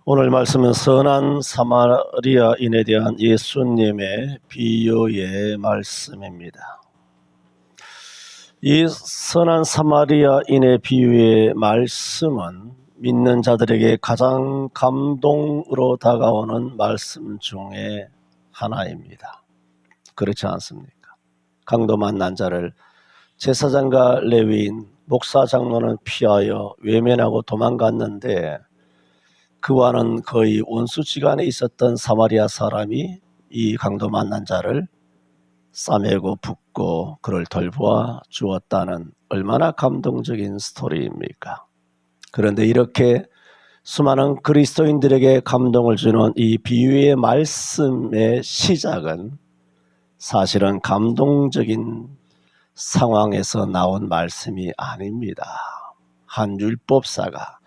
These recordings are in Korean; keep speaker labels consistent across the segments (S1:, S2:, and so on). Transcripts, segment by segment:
S1: 오늘 말씀은 선한 사마리아인에 대한 예수님의 비유의 말씀입니다. 이 선한 사마리아인의 비유의 말씀은 믿는 자들에게 가장 감동으로 다가오는 말씀 중에 하나입니다. 그렇지 않습니까? 강도 만난 자를 제사장과 레위인, 목사 장로는 피하여 외면하고 도망갔는데 그와는 거의 원수지간에 있었던 사마리아 사람이 이 강도 만난 자를 싸매고 붓고 그를 돌보아 주었다는 얼마나 감동적인 스토리입니까? 그런데 이렇게 수많은 그리스도인들에게 감동을 주는 이 비유의 말씀의 시작은 사실은 감동적인 상황에서 나온 말씀이 아닙니다. 한 율법사가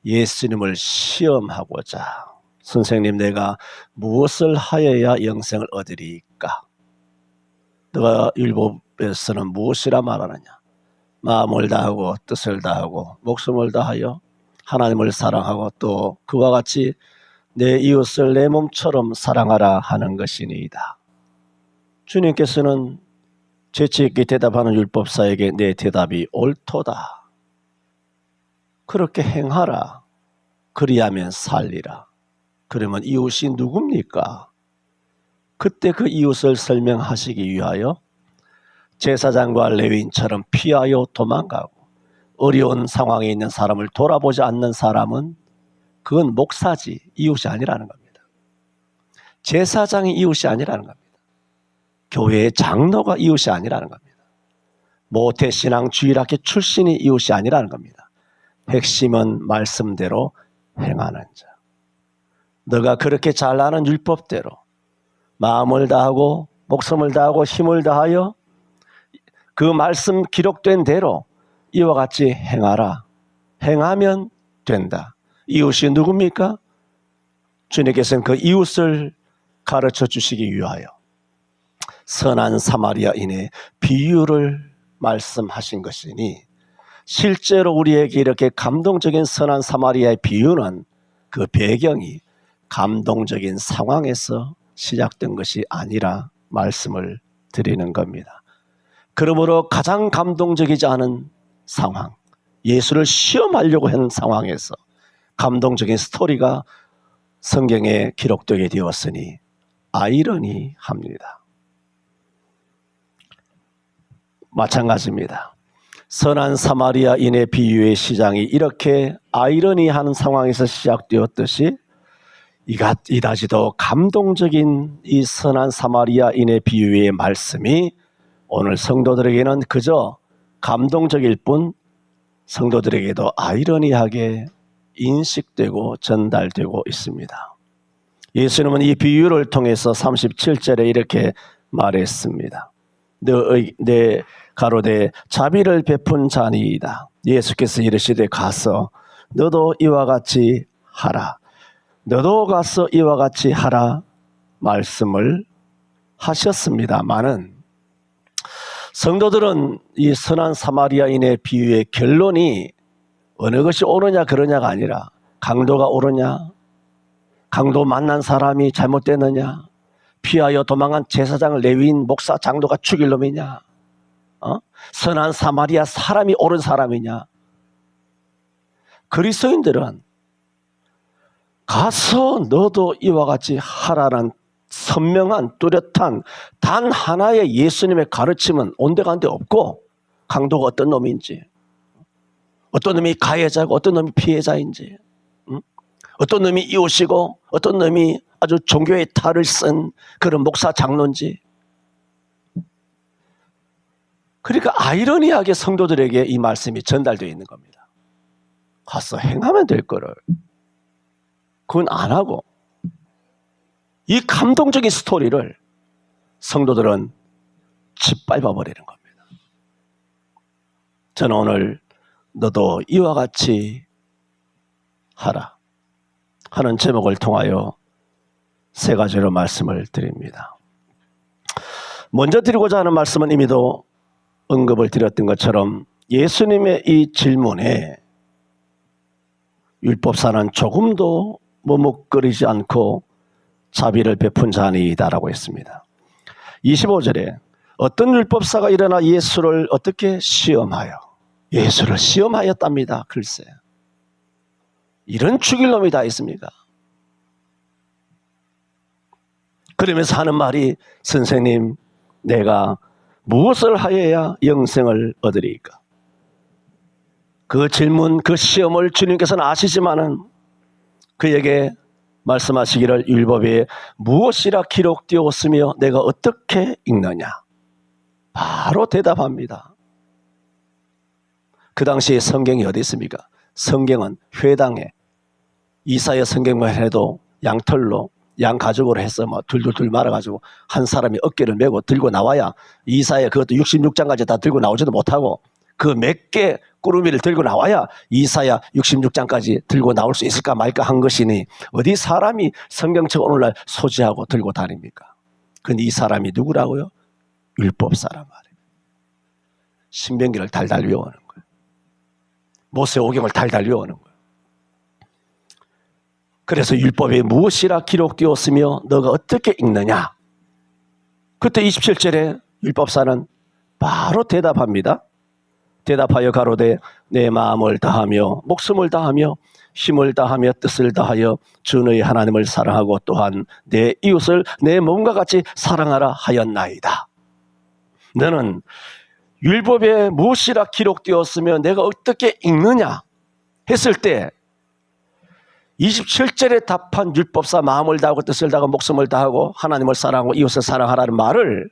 S1: 예수님을 시험하고자 선생님 내가 무엇을 하여야 영생을 얻으리까? 너가 율법에서는 무엇이라 말하느냐? 마음을 다하고 뜻을 다하고 목숨을 다하여 하나님을 사랑하고 또 그와 같이 내 이웃을 내 몸처럼 사랑하라 하는 것이니이다. 주님께서는 재치있게 대답하는 율법사에게 내 대답이 옳도다. 그렇게 행하라. 그리하면 살리라. 그러면 이웃이 누굽니까? 그때 그 이웃을 설명하시기 위하여 제사장과 레위인처럼 피하여 도망가고 어려운 상황에 있는 사람을 돌아보지 않는 사람은 그건 목사지 이웃이 아니라는 겁니다. 제사장이 이웃이 아니라는 겁니다. 교회의 장로가 이웃이 아니라는 겁니다. 모태신앙주일학교 출신이 이웃이 아니라는 겁니다. 핵심은 말씀대로 행하는 자. 너가 그렇게 잘 아는 율법대로 마음을 다하고 목숨을 다하고 힘을 다하여 그 말씀 기록된 대로 이와 같이 행하라. 행하면 된다. 이웃이 누굽니까? 주님께서는 그 이웃을 가르쳐 주시기 위하여 선한 사마리아인의 비유를 말씀하신 것이니 실제로 우리에게 이렇게 감동적인 선한 사마리아의 비유는 그 배경이 감동적인 상황에서 시작된 것이 아니라 말씀을 드리는 겁니다. 그러므로 가장 감동적이지 않은 상황, 예수를 시험하려고 한 상황에서 감동적인 스토리가 성경에 기록되게 되었으니 아이러니합니다. 마찬가지입니다. 선한 사마리아인의 비유의 시작이 이렇게 아이러니한 상황에서 시작되었듯이 이다지도 감동적인 이 선한 사마리아인의 비유의 말씀이 오늘 성도들에게는 그저 감동적일 뿐 성도들에게도 아이러니하게 인식되고 전달되고 있습니다. 예수님은 이 비유를 통해서 37절에 이렇게 말했습니다. 내 가로되 자비를 베푼 자니이다. 예수께서 이르시되 가서 너도 이와 같이 하라. 너도 가서 이와 같이 하라 말씀을 하셨습니다마는 성도들은 이 선한 사마리아인의 비유의 결론이 어느 것이 옳으냐 그러냐가 아니라 강도가 옳으냐, 강도 만난 사람이 잘못됐느냐, 피하여 도망한 제사장 레위인 목사 장로가 죽일 놈이냐, 선한 사마리아 사람이 옳은 사람이냐. 그리스도인들은 가서 너도 이와 같이 하라는 선명한 뚜렷한 단 하나의 예수님의 가르침은 온데간데 없고 강도가 어떤 놈인지, 어떤 놈이 가해자고 어떤 놈이 피해자인지, 어떤 놈이 이웃이고 어떤 놈이 아주 종교의 탈을 쓴 그런 목사 장로인지. 그러니까 아이러니하게 성도들에게 이 말씀이 전달되어 있는 겁니다. 가서 행하면 될 거를 그건 안 하고 이 감동적인 스토리를 성도들은 짓밟아 버리는 겁니다. 저는 오늘 너도 이와 같이 하라 하는 제목을 통하여 세 가지로 말씀을 드립니다. 먼저 드리고자 하는 말씀은 이미도 언급을 드렸던 것처럼 예수님의 이 질문에 율법사는 조금도 머뭇거리지 않고 자비를 베푼 자니이다라고 했습니다. 25절에 어떤 율법사가 일어나 예수를 어떻게 시험하여, 예수를 시험하였답니다. 글쎄, 이런 죽일 놈이 다 있습니까? 그러면서 하는 말이, 선생님, 내가 무엇을 하여야 영생을 얻으리까? 그 질문, 그 시험을 주님께서는 아시지만은 그에게 말씀하시기를, 율법에 무엇이라 기록되었으며 내가 어떻게 읽느냐? 바로 대답합니다. 그 당시에 성경이 어디 있습니까? 성경은 회당에, 이사야 성경만 해도 양털로, 양 가죽으로 해서 뭐 둘둘둘 말아가지고 한 사람이 어깨를 메고 들고 나와야, 이사야 그것도 66장까지 다 들고 나오지도 못하고 그 몇 개 꾸루미를 들고 나와야 이사야 66장까지 들고 나올 수 있을까 말까 한 것이니, 어디 사람이 성경책 오늘날 소지하고 들고 다닙니까? 근데 이 사람이 누구라고요? 율법 사람 말이에요. 신명기를 달달 외우는 거예요. 모세오경을 달달 외우는 거예요. 그래서 율법에 무엇이라 기록되었으며 너가 어떻게 읽느냐? 그때 27절에 율법사는 바로 대답합니다. 대답하여 가로되 내 마음을 다하며 목숨을 다하며 힘을 다하며 뜻을 다하여 주 너희 하나님을 사랑하고 또한 내 이웃을 내 몸과 같이 사랑하라 하였나이다. 너는 율법에 무엇이라 기록되었으며 내가 어떻게 읽느냐 했을 때 27절에 답한 율법사, 마음을 다하고 뜻을 다하고 목숨을 다하고 하나님을 사랑하고 이웃을 사랑하라는 말을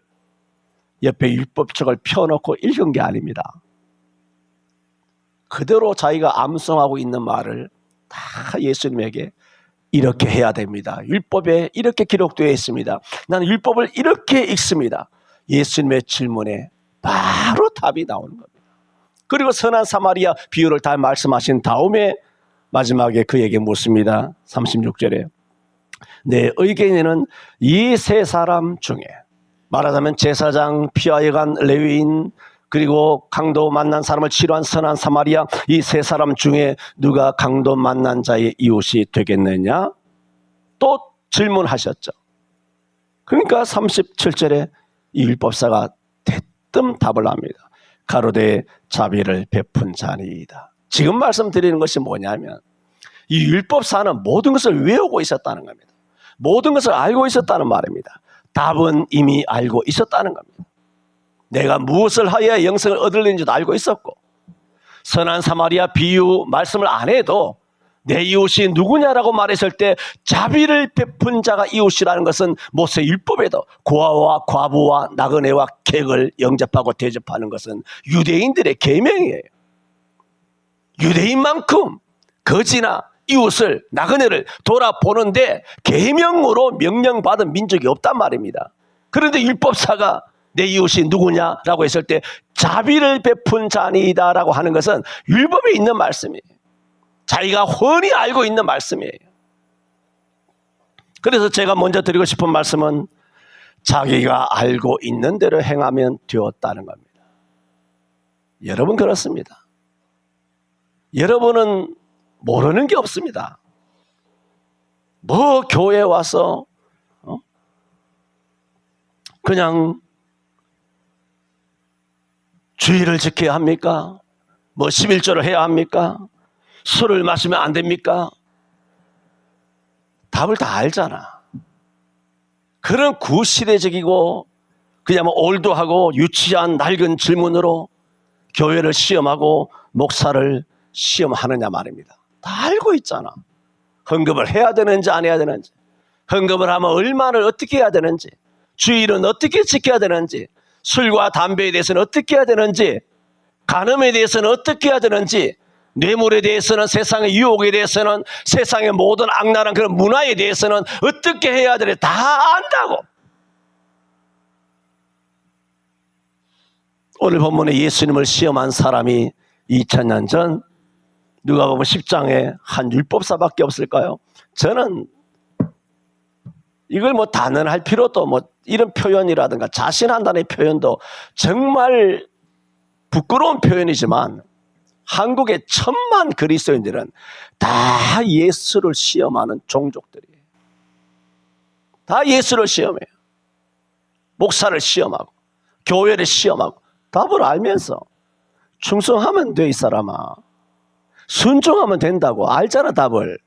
S1: 옆에 율법책을 펴놓고 읽은 게 아닙니다. 그대로 자기가 암송하고 있는 말을 다 예수님에게 이렇게 해야 됩니다. 율법에 이렇게 기록되어 있습니다. 나는 율법을 이렇게 읽습니다. 예수님의 질문에 바로 답이 나오는 겁니다. 그리고 선한 사마리아 비유를 다 말씀하신 다음에 마지막에 그에게 묻습니다. 36절에 내 의견에는 이 세 사람 중에, 말하자면 제사장, 피하여간 레위인, 그리고 강도 만난 사람을 치료한 선한 사마리아, 이 세 사람 중에 누가 강도 만난 자의 이웃이 되겠느냐? 또 질문하셨죠. 그러니까 37절에 이 율법사가 대뜸 답을 합니다. 가로되 자비를 베푼 자니이다. 지금 말씀드리는 것이 뭐냐면, 이 율법사는 모든 것을 외우고 있었다는 겁니다. 모든 것을 알고 있었다는 말입니다. 답은 이미 알고 있었다는 겁니다. 내가 무엇을 하여야 영생을 얻을는지도 알고 있었고, 선한 사마리아 비유 말씀을 안 해도 내 이웃이 누구냐라고 말했을 때 자비를 베푼 자가 이웃이라는 것은 모세 율법에도 고아와 과부와 나그네와 객을 영접하고 대접하는 것은 유대인들의 계명이에요. 유대인만큼 거지나 이웃을, 나그네를 돌아보는데 계명으로 명령받은 민족이 없단 말입니다. 그런데 율법사가 내 이웃이 누구냐라고 했을 때 자비를 베푼 자니이다라고 하는 것은 율법에 있는 말씀이에요. 자기가 훤히 알고 있는 말씀이에요. 그래서 제가 먼저 드리고 싶은 말씀은 자기가 알고 있는 대로 행하면 되었다는 겁니다. 여러분 그렇습니다. 여러분은 모르는 게 없습니다. 뭐 교회에 와서 그냥 주의를 지켜야 합니까? 뭐 11조를 해야 합니까? 술을 마시면 안 됩니까? 답을 다 알잖아. 그런 구시대적이고 그냥 뭐 올드하고 유치한 낡은 질문으로 교회를 시험하고 목사를 시험하느냐 말입니다. 다 알고 있잖아. 헌금을 해야 되는지 안 해야 되는지, 헌금을 하면 얼마를 어떻게 해야 되는지, 주일은 어떻게 지켜야 되는지, 술과 담배에 대해서는 어떻게 해야 되는지, 간음에 대해서는 어떻게 해야 되는지, 뇌물에 대해서는, 세상의 유혹에 대해서는, 세상의 모든 악랄한 그런 문화에 대해서는 어떻게 해야 되는지 다 안다고. 오늘 본문에 예수님을 시험한 사람이 2000년 전 누가 보면 10장에 한 율법사밖에 없을까요? 저는 이걸 뭐 단언할 필요도, 뭐 이런 표현이라든가 자신한다는 표현도 정말 부끄러운 표현이지만 한국의 1,000만 그리스도인들은 다 예수를 시험하는 종족들이에요. 다 예수를 시험해요. 목사를 시험하고 교회를 시험하고 답을 알면서 충성하면 돼, 이 사람아. 순종하면 된다고. 알잖아, 답을.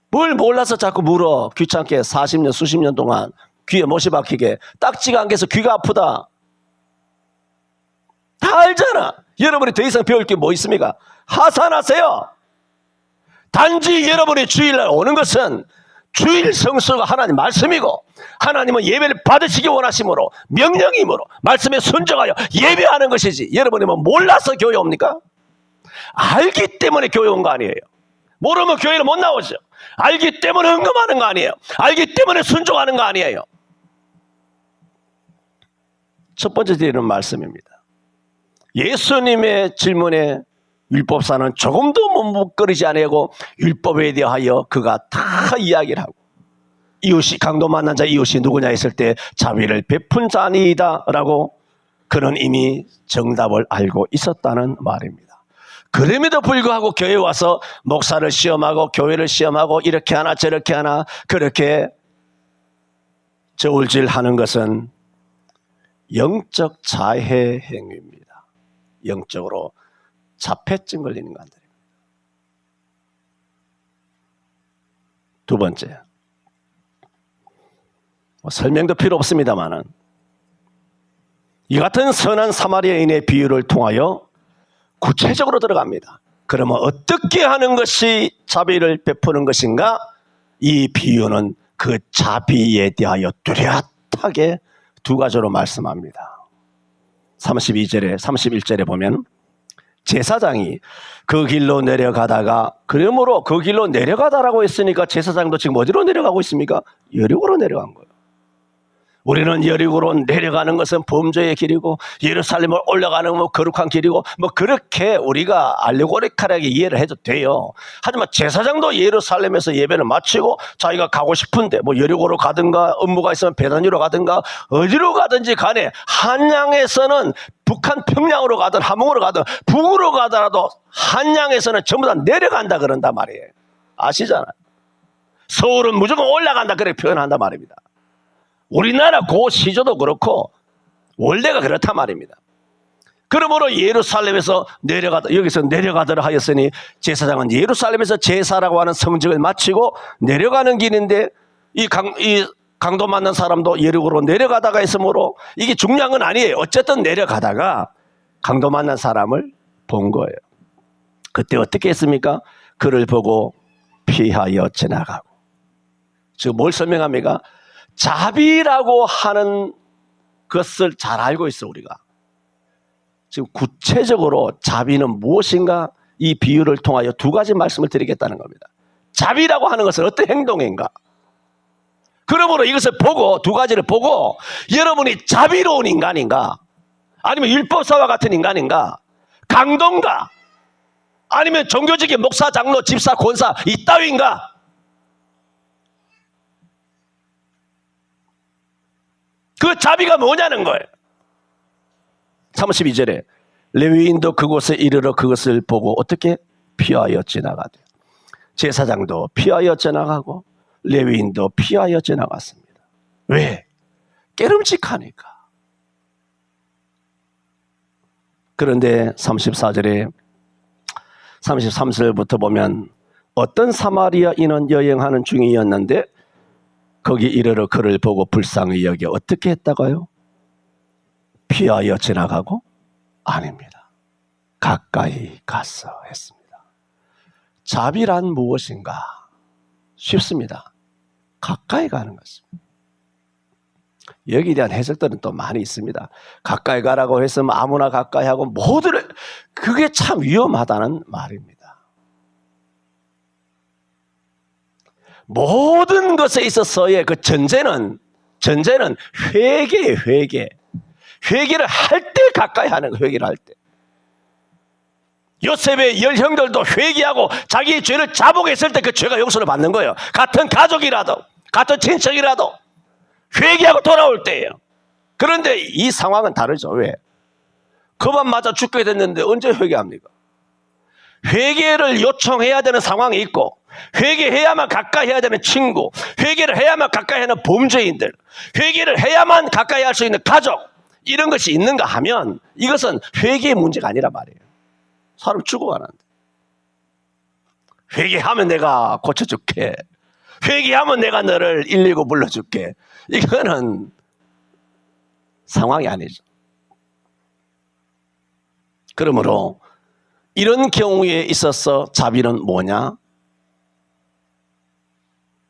S1: 뭘 몰라서 자꾸 물어. 귀찮게 40년 수십 년 동안 귀에 못이 박히게. 딱지가 안 깨서 귀가 아프다. 다 알잖아. 여러분이 더 이상 배울 게 뭐 있습니까? 하산하세요. 단지 여러분이 주일날 오는 것은 주일 성수가 하나님 말씀이고, 하나님은 예배를 받으시기 원하심으로, 명령이므로 말씀에 순종하여 예배하는 것이지, 여러분이 뭐 몰라서 교회 옵니까? 알기 때문에 교회 온 거 아니에요. 모르면 교회를 못 나오죠. 알기 때문에 헌금하는 거 아니에요. 알기 때문에 순종하는 거 아니에요. 첫 번째 드리는 말씀입니다. 예수님의 질문에 율법사는 조금도 머뭇거리지 아니하고 율법에 대하여 그가 다 이야기를 하고, 이웃이, 강도 만난 자 이웃이 누구냐 했을 때 자비를 베푼 자니이다 라고 그는 이미 정답을 알고 있었다는 말입니다. 그럼에도 불구하고 교회에 와서 목사를 시험하고 교회를 시험하고 이렇게 하나 저렇게 하나 그렇게 저울질하는 것은 영적 자해 행위입니다. 영적으로 자폐증 걸리는 인간들입니다. 두 번째, 설명도 필요 없습니다만은 이 같은 선한 사마리아인의 비유를 통하여 구체적으로 들어갑니다. 그러면 어떻게 하는 것이 자비를 베푸는 것인가? 이 비유는 그 자비에 대하여 뚜렷하게 두 가지로 말씀합니다. 32절에 31절에 보면 제사장이 그 길로 내려가다가, 그러므로 그 길로 내려가다라고 했으니까 제사장도 지금 어디로 내려가고 있습니까? 여리고로 내려간 거예요. 우리는 여리고로 내려가는 것은 범죄의 길이고 예루살렘을 올라가는 뭐 거룩한 길이고 뭐 그렇게 우리가 알레고리컬하게 이해를 해도 돼요. 하지만 제사장도 예루살렘에서 예배를 마치고 자기가 가고 싶은데 뭐 여리고로 가든가 업무가 있으면 베다니로 가든가 어디로 가든지 간에 한양에서는 북한 평양으로 가든 함흥으로 가든 북으로 가더라도 한양에서는 전부 다 내려간다 그런단 말이에요. 아시잖아요. 서울은 무조건 올라간다 그렇게 표현한단 말입니다. 우리나라 고 시조도 그렇고 원래가 그렇단 말입니다. 그러므로 예루살렘에서 내려가다, 여기서 내려가더라 하였으니 제사장은 예루살렘에서 제사라고 하는 성직을 마치고 내려가는 길인데 이 강도 만난 사람도 여리고로 내려가다가 있으므로 이게 중요한 건 아니에요. 어쨌든 내려가다가 강도 만난 사람을 본 거예요. 그때 어떻게 했습니까? 그를 보고 피하여 지나가고. 지금 뭘 설명합니까? 자비라고 하는 것을 잘 알고 있어 우리가. 지금 구체적으로 자비는 무엇인가? 이 비유를 통하여 두 가지 말씀을 드리겠다는 겁니다. 자비라고 하는 것은 어떤 행동인가? 그러므로 이것을 보고, 두 가지를 보고 여러분이 자비로운 인간인가? 아니면 율법사와 같은 인간인가? 강도인가? 아니면 종교적인 목사, 장로, 집사, 권사 이따위인가? 그 자비가 뭐냐는 거예요. 32절에 레위인도 그곳에 이르러 그것을 보고 어떻게? 피하여 지나가되, 제사장도 피하여 지나가고 레위인도 피하여 지나갔습니다. 왜? 깨름직하니까. 그런데 34절에 33절부터 보면 어떤 사마리아인은 여행하는 중이었는데 거기 이르러 그를 보고 불쌍히 여겨 어떻게 했다가요? 피하여 지나가고? 아닙니다. 가까이 가서 했습니다. 자비란 무엇인가? 쉽습니다. 가까이 가는 것입니다. 여기에 대한 해석들은 또 많이 있습니다. 가까이 가라고 했으면 아무나 가까이 하고 모두를, 그게 참 위험하다는 말입니다. 모든 것에 있어서의 그 전제는 회개예요, 회개. 회개를 할 때 가까이 하는 거, 회개를 할 때. 요셉의 10형들도 회개하고 자기의 죄를 자복했을 때 그 죄가 용서를 받는 거예요. 같은 가족이라도, 같은 친척이라도 회개하고 돌아올 때예요. 그런데 이 상황은 다르죠. 왜? 그만 맞아 죽게 됐는데 언제 회개합니까? 회개를 요청해야 되는 상황이 있고, 회개해야만 가까이 해야 되는 친구, 회개를 해야만 가까이 하는 범죄인들, 회개를 해야만 가까이 할 수 있는 가족, 이런 것이 있는가 하면 이것은 회개의 문제가 아니란 말이에요. 사람 죽어가는데 회개하면 내가 고쳐줄게, 회개하면 내가 너를 119 불러줄게, 이거는 상황이 아니죠. 그러므로 이런 경우에 있어서 자비는 뭐냐?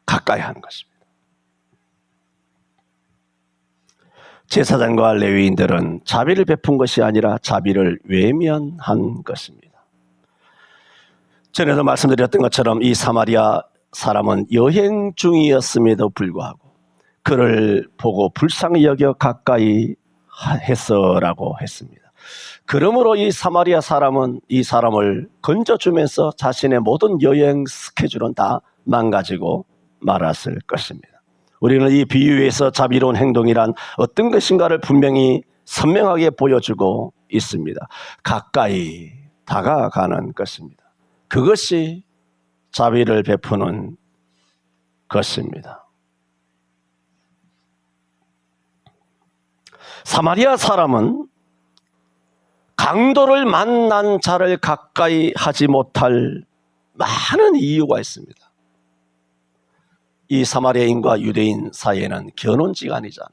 S1: 가까이 하는 것입니다. 제사장과 레위인들은 자비를 베푼 것이 아니라 자비를 외면한 것입니다. 전에도 말씀드렸던 것처럼 이 사마리아 사람은 여행 중이었음에도 불구하고 그를 보고 불쌍히 여겨 가까이 했어라고 했습니다. 그러므로 이 사마리아 사람은 이 사람을 건져주면서 자신의 모든 여행 스케줄은 다 망가지고 말았을 것입니다. 우리는 이 비유에서 자비로운 행동이란 어떤 것인가를 분명히 선명하게 보여주고 있습니다. 가까이 다가가는 것입니다. 그것이 자비를 베푸는 것입니다. 사마리아 사람은 강도를 만난 자를 가까이 하지 못할 많은 이유가 있습니다. 이 사마리아인과 유대인 사이에는 견혼지간이잖아요.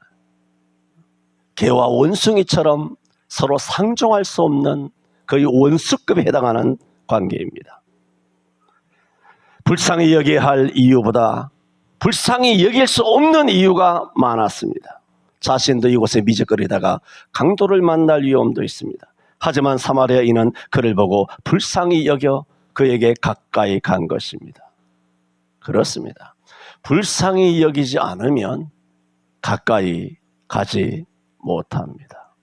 S1: 개와 원숭이처럼 서로 상종할 수 없는 거의 원수급에 해당하는 관계입니다. 불쌍히 여겨야 할 이유보다 불쌍히 여길 수 없는 이유가 많았습니다. 자신도 이곳에 미적거리다가 강도를 만날 위험도 있습니다. 하지만 사마리아인은 그를 보고 불쌍히 여겨 그에게 가까이 간 것입니다. 그렇습니다. 불쌍히 여기지 않으면 가까이 가지 못합니다.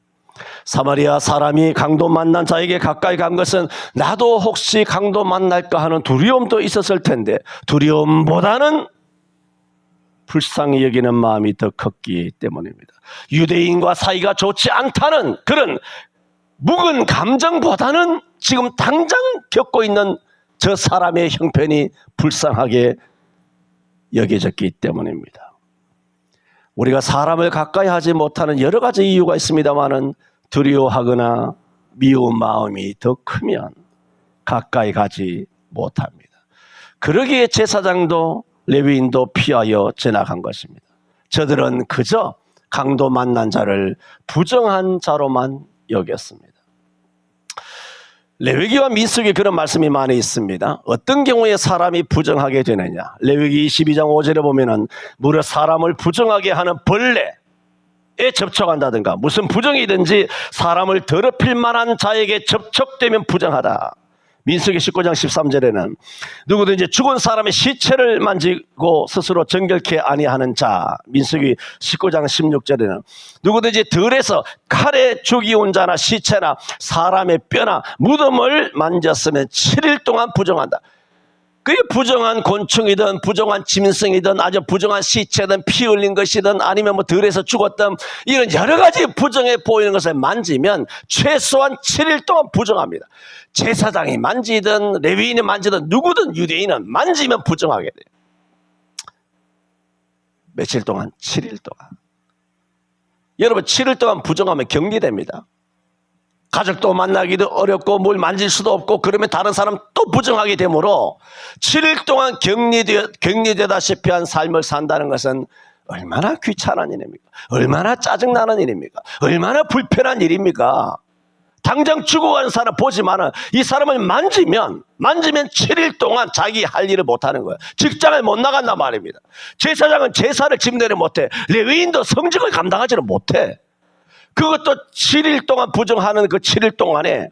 S1: 사마리아 사람이 강도 만난 자에게 가까이 간 것은 나도 혹시 강도 만날까 하는 두려움도 있었을 텐데, 두려움보다는 불쌍히 여기는 마음이 더 컸기 때문입니다. 유대인과 사이가 좋지 않다는 그런 묵은 감정보다는 지금 당장 겪고 있는 저 사람의 형편이 불쌍하게 여겨졌기 때문입니다. 우리가 사람을 가까이 하지 못하는 여러 가지 이유가 있습니다만은 두려워하거나 미운 마음이 더 크면 가까이 가지 못합니다. 그러기에 제사장도 레위인도 피하여 지나간 것입니다. 저들은 그저 강도 만난 자를 부정한 자로만 여겼습니다. 레위기와 민수기에 그런 말씀이 많이 있습니다. 어떤 경우에 사람이 부정하게 되느냐. 레위기 22장 5절에 보면은 무릇 사람을 부정하게 하는 벌레에 접촉한다든가 무슨 부정이든지 사람을 더럽힐 만한 자에게 접촉되면 부정하다. 민수기 19장 13절에는 누구든지 죽은 사람의 시체를 만지고 스스로 정결케 아니하는 자. 민수기 19장 16절에는 누구든지 들에서 칼에 죽이온 자나 시체나 사람의 뼈나 무덤을 만졌으면 7일 동안 부정한다. 그게 부정한 곤충이든 부정한 짐승이든 아주 부정한 시체든 피 흘린 것이든 아니면 뭐 들에서 죽었던 이런 여러 가지 부정해 보이는 것을 만지면 최소한 7일 동안 부정합니다. 제사장이 만지든 레위인이 만지든 누구든 유대인은 만지면 부정하게 돼요. 며칠 동안? 7일 동안. 여러분 7일 동안 부정하면 격리됩니다. 가족도 만나기도 어렵고 뭘 만질 수도 없고 그러면 다른 사람 또 부정하게 되므로 7일 동안 격리되다시피 한 삶을 산다는 것은 얼마나 귀찮은 일입니까? 얼마나 짜증나는 일입니까? 얼마나 불편한 일입니까? 당장 죽어가는 사람 보지만은 이 사람을 만지면 7일 동안 자기 할 일을 못하는 거예요. 직장을 못 나간단 말입니다. 제사장은 제사를 집내를 못해. 레위인도 성직을 감당하지는 못해. 그것도 7일 동안 부정하는 그 7일 동안에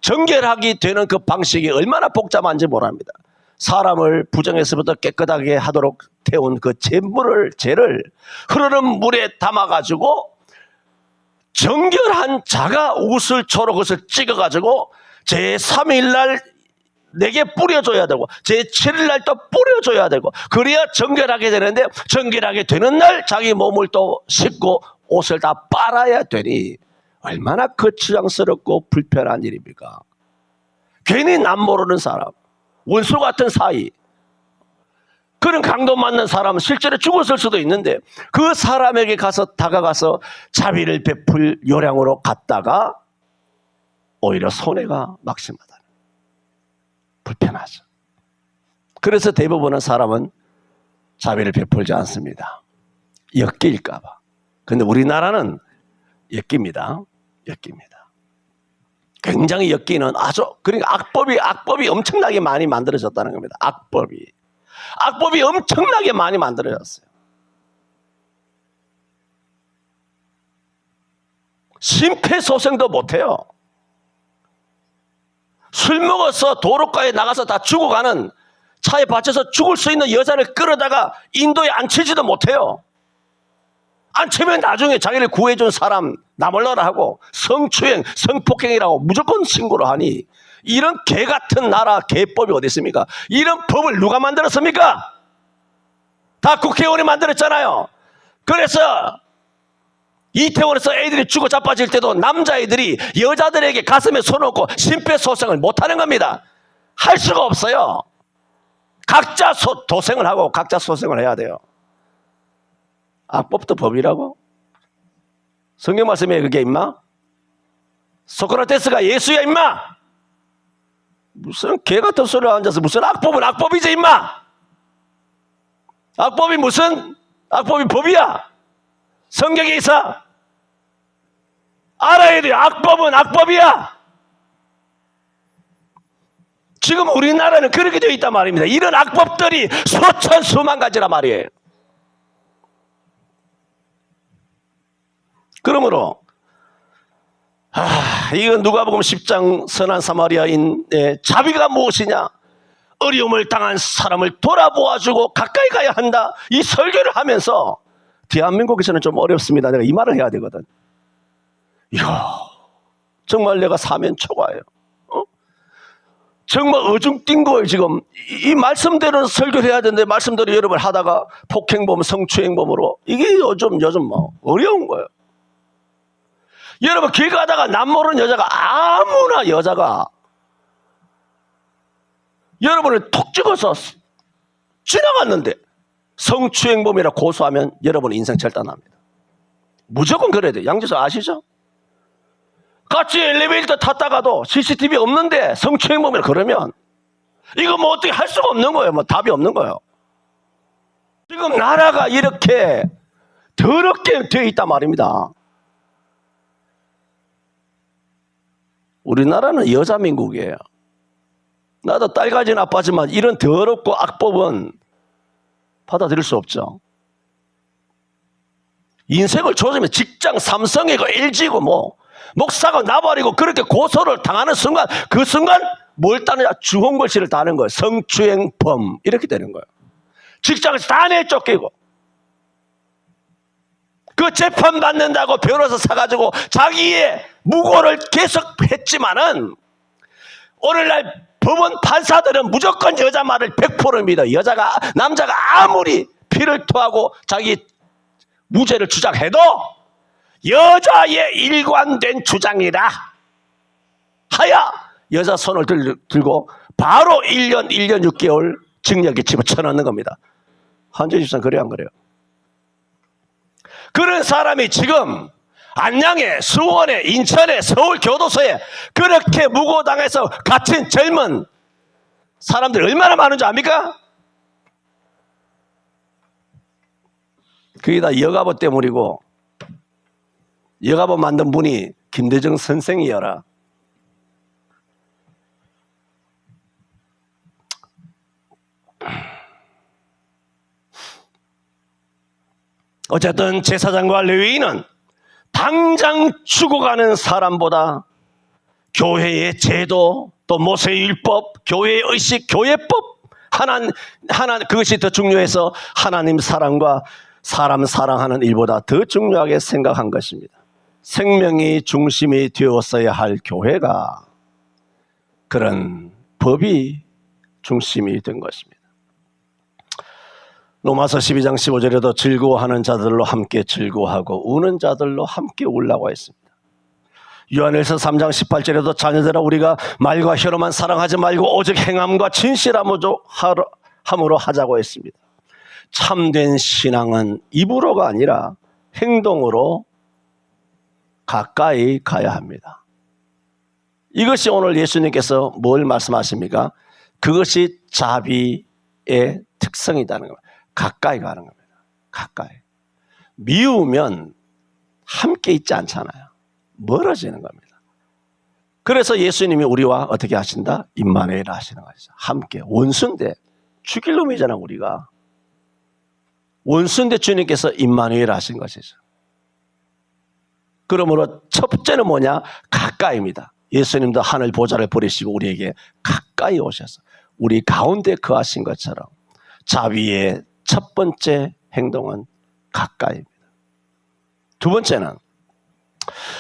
S1: 정결하게 되는 그 방식이 얼마나 복잡한지 모릅니다. 사람을 부정에서부터 깨끗하게 하도록 태운 그 죄를 흐르는 물에 담아가지고 정결한 자가 옷을 초록 옷을 찍어가지고 제3일 날 내게 뿌려줘야 되고 제7일 날 또 뿌려줘야 되고 그래야 정결하게 되는데 정결하게 되는 날 자기 몸을 또 씻고 옷을 다 빨아야 되니 얼마나 거추장스럽고 불편한 일입니까? 괜히 남 모르는 사람, 원수 같은 사이, 그런 강도 맞는 사람은 실제로 죽었을 수도 있는데 그 사람에게 다가가서 자비를 베풀 요량으로 갔다가 오히려 손해가 막심하다. 불편하죠. 그래서 대부분의 사람은 자비를 베풀지 않습니다. 엮일까 봐. 근데 우리나라는 엮입니다. 엮입니다. 굉장히 엮이는 아주, 그러니까 악법이 엄청나게 많이 만들어졌다는 겁니다. 악법이 엄청나게 많이 만들어졌어요. 심폐소생도 못해요. 술 먹어서 도로가에 나가서 다 죽어가는, 차에 받쳐서 죽을 수 있는 여자를 끌어다가 인도에 앉히지도 못해요. 앉히면 나중에 자기를 구해준 사람 나몰라라 하고 성추행, 성폭행이라고 무조건 신고를 하니, 이런 개 같은 나라 개법이 어디 있습니까? 이런 법을 누가 만들었습니까? 다 국회의원이 만들었잖아요. 그래서 이태원에서 애들이 죽어 자빠질 때도 남자애들이 여자들에게 가슴에 손 얹고 심폐소생을 못하는 겁니다. 할 수가 없어요. 각자 도생을 하고 각자 소생을 해야 돼요. 악법도 법이라고? 성경 말씀에 그게 임마? 소크라테스가 예수야 임마? 무슨 개 같은 소리를 앉아서 무슨 악법은 악법이지 임마? 악법이 무슨 악법이 법이야? 성경에 있어. 알아야 돼. 악법은 악법이야. 지금 우리나라는 그렇게 되어 있단 말입니다. 이런 악법들이 수천 수만 가지란 말이에요. 그러므로 이건 누가복음 10장 선한 사마리아인의 자비가 무엇이냐? 어려움을 당한 사람을 돌아보아주고 가까이 가야 한다. 이 설교를 하면서 대한민국에서는 좀 어렵습니다. 내가 이 말을 해야 되거든. 이야, 정말 내가 사면 초과해요. 정말 어중뛴 거예요. 지금 이 말씀대로 설교를 해야 되는데 말씀대로 여러분 하다가 폭행범, 성추행범으로 이게 요즘 뭐 어려운 거예요. 여러분 길 가다가 남 모르는 여자가 아무나 여자가 여러분을 톡 찍어서 지나갔는데 성추행범이라 고소하면 여러분 인생 절단합니다. 무조건 그래야 돼요. 양지수 아시죠? 같이 엘리베이터 탔다가도 CCTV 없는데 성추행범이라 그러면 이거 뭐 어떻게 할 수가 없는 거예요. 뭐 답이 없는 거예요. 지금 나라가 이렇게 더럽게 되어 있단 말입니다. 우리나라는 여자민국이에요. 나도 딸 가진 아빠지만 이런 더럽고 악법은 받아들일 수 없죠. 인생을 조지면 직장 삼성이고 LG고 뭐 목사가 나발이고 그렇게 고소를 당하는 순간 그 순간 뭘 따느냐? 주홍글씨를 따는 거예요. 성추행범 이렇게 되는 거예요. 직장에서 다 내쫓기고 그 재판 받는다고 변호사 사가지고 자기의 무고를 계속 했지만은 오늘날 법원 판사들은 무조건 여자 말을 100% 믿어. 남자가 아무리 피를 토하고 자기 무죄를 주장해도 여자의 일관된 주장이라 하야 여자 손을 들고 바로 1년 6개월 징역에 집어쳐넣는 겁니다. 한주희 집사는 그래요, 안 그래요? 그런 사람이 지금 안양에, 수원에, 인천에, 서울교도소에 그렇게 무고당해서 갇힌 젊은 사람들이 얼마나 많은 줄 압니까? 그게 다 여가부 때문이고 여가부 만든 분이 김대중 선생이여라. 어쨌든 제사장과 레위인은 당장 죽어가는 사람보다 교회의 제도, 또 모세의 율법, 교회의 의식, 교회법 그것이 더 중요해서 하나님 사랑과 사람 사랑하는 일보다 더 중요하게 생각한 것입니다. 생명이 중심이 되었어야 할 교회가 그런 법이 중심이 된 것입니다. 로마서 12장 15절에도 즐거워하는 자들로 함께 즐거워하고 우는 자들로 함께 울라고 했습니다. 요한일서 3장 18절에도 자녀들아 우리가 말과 혀로만 사랑하지 말고 오직 행함과 진실함으로 하자고 했습니다. 참된 신앙은 입으로가 아니라 행동으로 가까이 가야 합니다. 이것이 오늘 예수님께서 뭘 말씀하십니까? 그것이 자비의 특성이라는 겁니다. 가까이 가는 겁니다. 가까이. 미우면 함께 있지 않잖아요. 멀어지는 겁니다. 그래서 예수님이 우리와 어떻게 하신다? 임마누엘 하시는 거죠. 함께. 원수인데 죽일 놈이잖아 우리가. 원수인데 주님께서 임마누엘 하신 것이죠. 그러므로 첫 번째는 뭐냐? 가까이입니다. 예수님도 하늘 보좌를 버리시고 우리에게 가까이 오셔서 우리 가운데 거하신 것처럼 자비의 첫 번째 행동은 가까이입니다. 두 번째는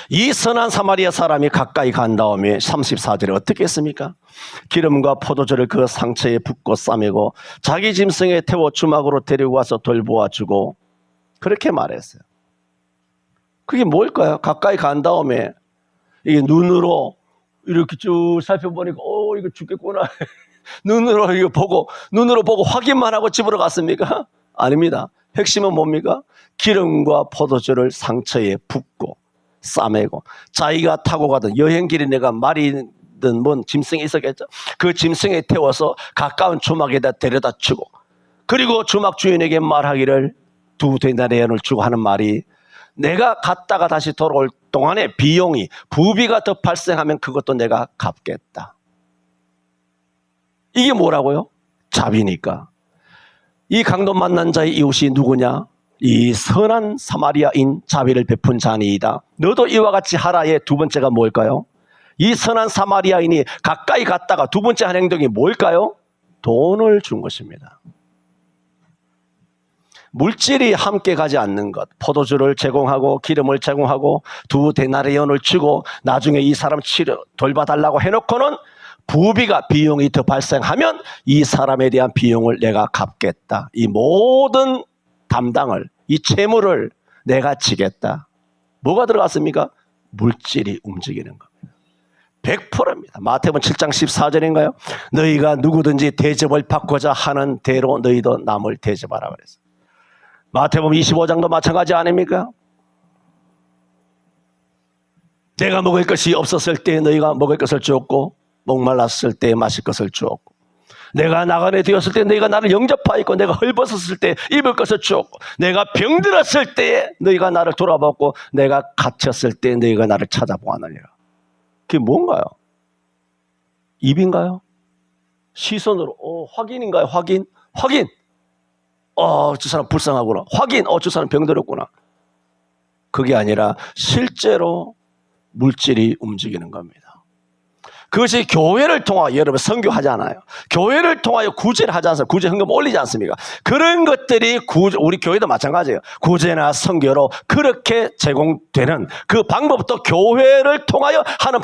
S1: 이 선한 사마리아 사람이 가까이 간 다음에 34절에 어떻게 했습니까? 기름과 포도주를 그 상처에 붓고 싸매고 자기 짐승에 태워 주막으로 데리고 와서 돌보아주고 그렇게 말했어요. 그게 뭘까요? 가까이 간 다음에 이게 눈으로 이렇게 쭉 살펴보니까 이거 죽겠구나. 눈으로 보고 확인만 하고 집으로 갔습니까? 아닙니다. 핵심은 뭡니까? 기름과 포도주를 상처에 붓고 싸매고 자기가 타고 가던 여행길에 내가 말이든 뭔 짐승이 있었겠죠. 그 짐승에 태워서 가까운 주막에다 데려다 주고 그리고 주막 주인에게 말하기를 2데나리온을 주고 하는 말이 내가 갔다가 다시 돌아올 동안에 비용이 부비가 더 발생하면 그것도 내가 갚겠다. 이게 뭐라고요? 자비니까. 이 강도 만난 자의 이웃이 누구냐? 이 선한 사마리아인 자비를 베푼 자니이다. 너도 이와 같이 하라의 두 번째가 뭘까요? 이 선한 사마리아인이 가까이 갔다가 두 번째 한 행동이 뭘까요? 돈을 준 것입니다. 물질이 함께 가지 않는 것, 포도주를 제공하고 기름을 제공하고 2데나리온을 주고 나중에 이 사람 돌봐달라고 해놓고는 부비가 비용이 더 발생하면 이 사람에 대한 비용을 내가 갚겠다. 이 모든 담당을, 이 채무를 내가 지겠다. 뭐가 들어갔습니까? 물질이 움직이는 겁니다. 100%입니다. 마태복음 7장 14절인가요? 너희가 누구든지 대접을 받고자 하는 대로 너희도 남을 대접하라 그랬어요. 마태복음 25장도 마찬가지 아닙니까? 내가 먹을 것이 없었을 때 너희가 먹을 것을 주었고 목말랐을 때 마실 것을 주었고 내가 나그네 되었을 때 너희가 나를 영접하였고 내가 헐벗었을 때 입을 것을 주었고 내가 병들었을 때 너희가 나를 돌아봤고 내가 갇혔을 때 너희가 나를 찾아보았느니라. 그게 뭔가요? 입인가요? 시선으로 확인인가요? 확인? 저 사람 불쌍하구나. 확인, 저 사람 병들었구나. 그게 아니라 실제로 물질이 움직이는 겁니다. 그것이 교회를 통하여 여러분 선교하잖아요. 교회를 통하여 구제를 하지 않습니까? 구제 헌금 올리지 않습니까? 그런 것들이 우리 교회도 마찬가지예요. 구제나 선교로 그렇게 제공되는 그 방법도 교회를 통하여 하는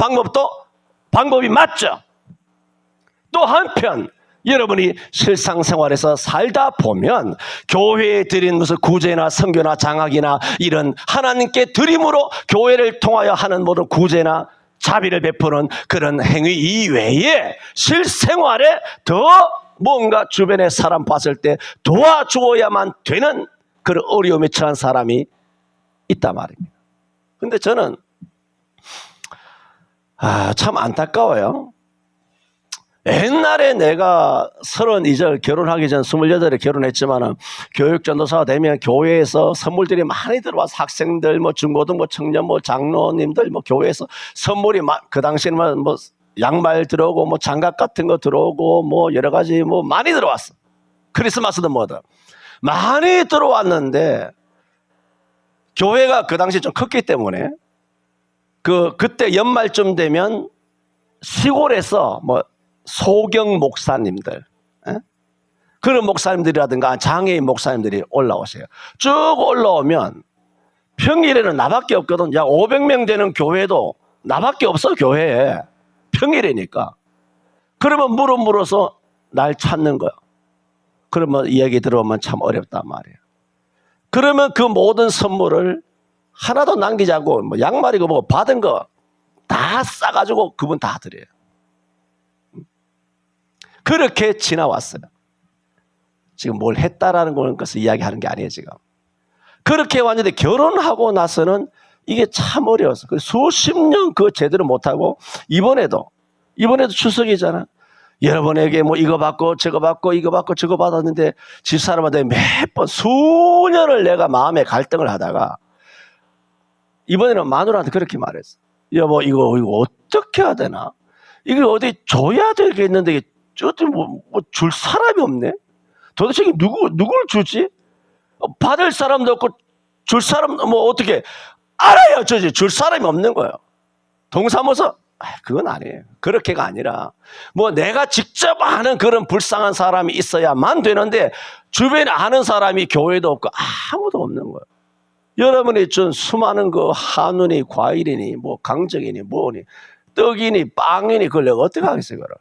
S1: 방법이 맞죠. 또 한편 여러분이 실상생활에서 살다 보면 교회에 드린 무슨 구제나 선교나 장학이나 이런 하나님께 드림으로 교회를 통하여 하는 모든 구제나 자비를 베푸는 그런 행위 이외에 실생활에 더 뭔가 주변의 사람 봤을 때 도와주어야만 되는 그런 어려움에 처한 사람이 있단 말입니다. 근데 저는 참 안타까워요. 옛날에 내가 32절 결혼하기 전 28에 결혼했지만 교육전도사가 되면 교회에서 선물들이 많이 들어와서 학생들 중고등 청년 장로님들 교회에서 선물이 그 당시에는 양말 들어오고 장갑 같은 거 들어오고 여러 가지 많이 들어왔어. 크리스마스도 뭐든 많이 들어왔는데 교회가 그 당시 좀 컸기 때문에 그때 연말쯤 되면 시골에서 소경 목사님들, 그런 목사님들이라든가 장애인 목사님들이 올라오세요. 쭉 올라오면 평일에는 나밖에 없거든. 약 500명 되는 교회도 나밖에 없어, 교회에. 평일이니까. 그러면 물어서 날 찾는 거야. 그러면 이야기 들어보면 참 어렵단 말이에요. 그러면 그 모든 선물을 하나도 남기지 않고 양말이고 받은 거 다 싸가지고 그분 다 드려요. 그렇게 지나왔어요. 지금 뭘 했다라는 것을 이야기하는 게 아니에요, 지금. 그렇게 왔는데 결혼하고 나서는 이게 참 어려웠어. 수십 년 그거 제대로 못하고, 이번에도 추석이잖아. 여러분에게 뭐 이거 받고 저거 받고 이거 받고 저거 받았는데 집사람한테 몇 번 수년을 내가 마음에 갈등을 하다가 이번에는 마누라한테 그렇게 말했어. 여보, 이거 어떻게 해야 되나? 이거 어디 줘야 되겠는데 뭐 줄 사람이 없네? 도대체 누굴 주지? 받을 사람도 없고 줄 사람 뭐 어떻게 알아야 저지 줄 사람이 없는 거예요. 동사무소 그건 아니에요. 그렇게가 아니라 뭐 내가 직접 아는 그런 불쌍한 사람이 있어야만 되는데 주변에 아는 사람이 교회도 없고 아무도 없는 거예요. 여러분이 준 수많은 그 한우니 과일이니 뭐 강정이니 뭐니 떡이니 빵이니 그걸 내가 어떻게 하겠어요, 그걸.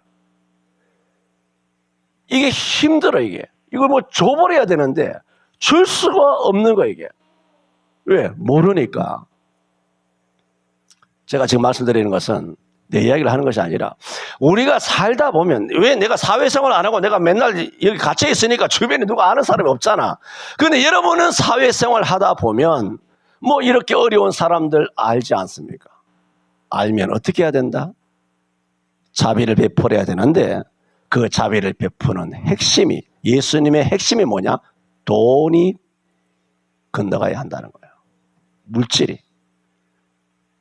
S1: 이게 힘들어, 이게. 이걸 뭐 줘버려야 되는데 줄 수가 없는 거예요, 이게. 왜? 모르니까. 제가 지금 말씀드리는 것은 내 이야기를 하는 것이 아니라 우리가 살다 보면 왜 내가 사회생활 안 하고 내가 맨날 여기 갇혀 있으니까 주변에 누가 아는 사람이 없잖아. 그런데 여러분은 사회생활 하다 보면 뭐 이렇게 어려운 사람들 알지 않습니까? 알면 어떻게 해야 된다? 자비를 베풀어야 되는데 그 자비를 베푸는 핵심이, 예수님의 핵심이 뭐냐? 돈이 건너가야 한다는 거예요. 물질이.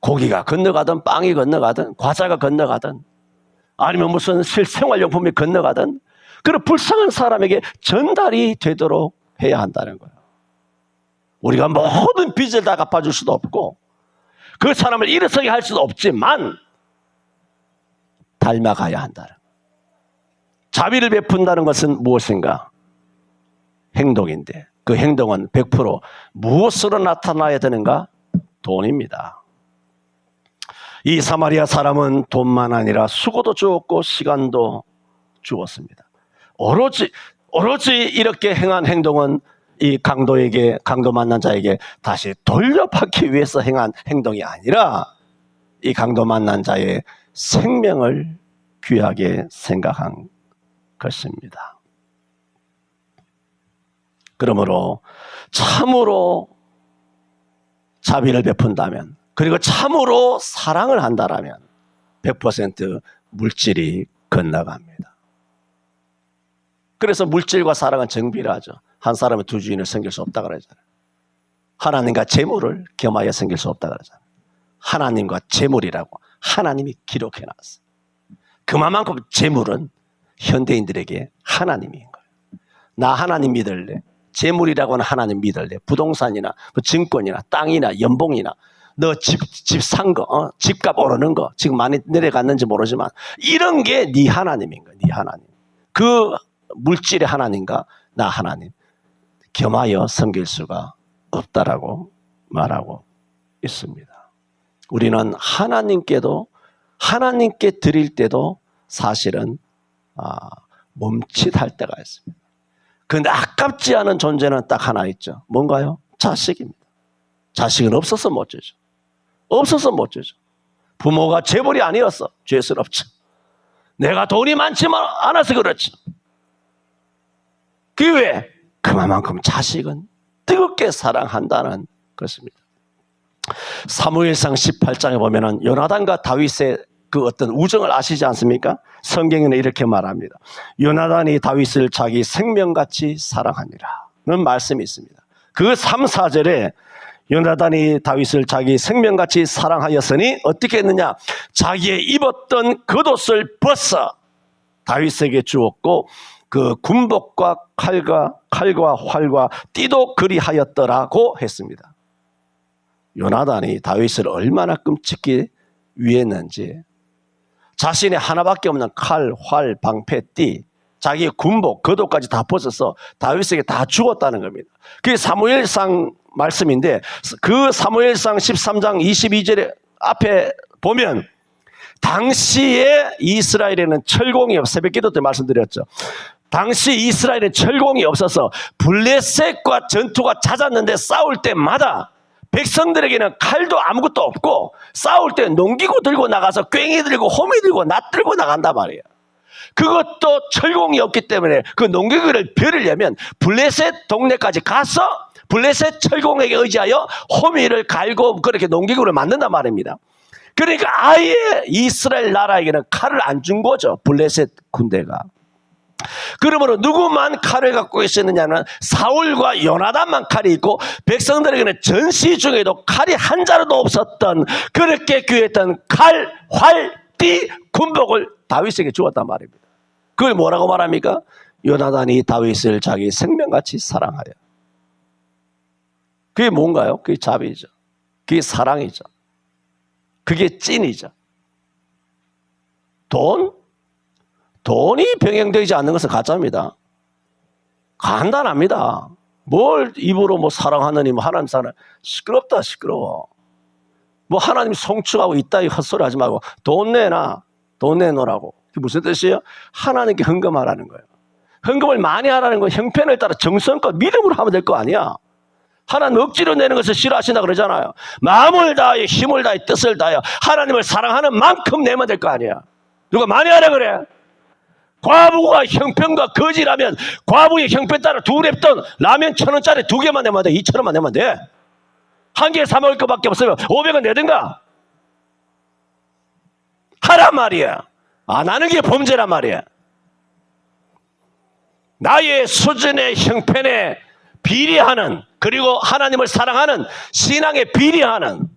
S1: 고기가 건너가든 빵이 건너가든 과자가 건너가든 아니면 무슨 실생활용품이 건너가든 그런 불쌍한 사람에게 전달이 되도록 해야 한다는 거예요. 우리가 모든 빚을 다 갚아줄 수도 없고 그 사람을 일어서게 할 수도 없지만 닮아가야 한다는 거예요. 자비를 베푼다는 것은 무엇인가? 행동인데 그 행동은 100% 무엇으로 나타나야 되는가? 돈입니다. 이 사마리아 사람은 돈만 아니라 수고도 주었고 시간도 주었습니다. 오로지 이렇게 행한 행동은 이 강도 만난 자에게 다시 돌려받기 위해서 행한 행동이 아니라 이 강도 만난 자의 생명을 귀하게 생각한 것입니다. 그러므로 참으로 자비를 베푼다면 그리고 참으로 사랑을 한다라면 100% 물질이 건너갑니다. 그래서 물질과 사랑은 정비라죠. 한 사람은 두 주인을 섬길 수 없다 그러잖아요. 하나님과 재물을 겸하여 섬길 수 없다 그러잖아요. 하나님과 재물이라고 하나님이 기록해놨어요. 그만큼 재물은 현대인들에게 하나님인 거예요. 나 하나님 믿을래? 재물이라고는 하나님 믿을래? 부동산이나 증권이나 땅이나 연봉이나 너 집 산 거, 집값 오르는 거 지금 많이 내려갔는지 모르지만 이런 게 네 하나님인 거야. 네 하나님. 그 물질의 하나님과 나 하나님 겸하여 섬길 수가 없다라고 말하고 있습니다. 우리는 하나님께 드릴 때도 사실은 멈칫할 때가 있습니다. 그런데 아깝지 않은 존재는 딱 하나 있죠. 뭔가요? 자식입니다. 자식은 없어서 못 주죠. 없어서 못 주죠. 부모가 재벌이 아니었어. 죄스럽죠. 내가 돈이 많지만 않아서 그렇죠. 그 외에 그만큼 자식은 뜨겁게 사랑한다는 것입니다. 사무엘상 18장에 보면은 요나단과 다윗의 그 어떤 우정을 아시지 않습니까? 성경에는 이렇게 말합니다. 요나단이 다윗을 자기 생명같이 사랑하니라는 말씀이 있습니다. 그 3, 4절에 요나단이 다윗을 자기 생명같이 사랑하였으니 어떻게 했느냐? 자기의 입었던 겉옷을 벗어 다윗에게 주었고 그 군복과 칼과 활과 띠도 그리하였더라고 했습니다. 요나단이 다윗을 얼마나 끔찍히 위했는지 자신의 하나밖에 없는 칼, 활, 방패, 띠 자기의 군복, 겉옷까지 다 벗어서 다윗에게 다 주었다는 겁니다. 그게 사무엘상 말씀인데 그 사무엘상 13장 22절에 앞에 보면 당시에 이스라엘에는 철공이 새벽기도 때 말씀드렸죠. 당시 이스라엘에 철공이 없어서 블레셋과 전투가 잦았는데 싸울 때마다 백성들에게는 칼도 아무것도 없고 싸울 때 농기구 들고 나가서 괭이 들고 호미 들고 낫 들고 나간단 말이에요. 그것도 철공이 없기 때문에 그 농기구를 벼르려면 블레셋 동네까지 가서 블레셋 철공에게 의지하여 호미를 갈고 그렇게 농기구를 만든단 말입니다. 그러니까 아예 이스라엘 나라에게는 칼을 안 준 거죠. 블레셋 군대가. 그러므로 누구만 칼을 갖고 있었느냐는 사울과 요나단만 칼이 있고 백성들에게는 전시 중에도 칼이 한 자루도 없었던 그렇게 귀했던 칼, 활, 띠, 군복을 다윗에게 주었단 말입니다. 그걸 뭐라고 말합니까? 요나단이 다윗을 자기 생명같이 사랑하여. 그게 뭔가요? 그게 자비죠. 그게 사랑이죠. 그게 찐이죠. 돈이 병행되지 않는 것은 가짜입니다. 간단합니다. 뭘 입으로 뭐 사랑하느니 뭐 하나님 사랑. 시끄럽다 시끄러워. 뭐 하나님 성취하고 있다 이 헛소리 하지 말고 돈 내놓으라고. 그게 무슨 뜻이에요? 하나님께 헌금하라는 거예요. 헌금을 많이 하라는 건 형편을 따라 정성껏 믿음으로 하면 될 거 아니야. 하나님 억지로 내는 것을 싫어하신다 그러잖아요. 마음을 다하여 힘을 다하여 뜻을 다하여 하나님을 사랑하는 만큼 내면 될 거 아니야. 누가 많이 하라 그래? 과부가 형편과 거지라면 과부의 형편 따라 두 랩돈 라면 1,000원짜리 2개만 내면 돼. 2,000원만 내면 돼. 한 개에 사 먹을 것밖에 없으면 500원 내든가. 하란 말이야. 안 하는 게 범죄란 말이야. 나의 수준의 형편에 비례하는 그리고 하나님을 사랑하는 신앙에 비례하는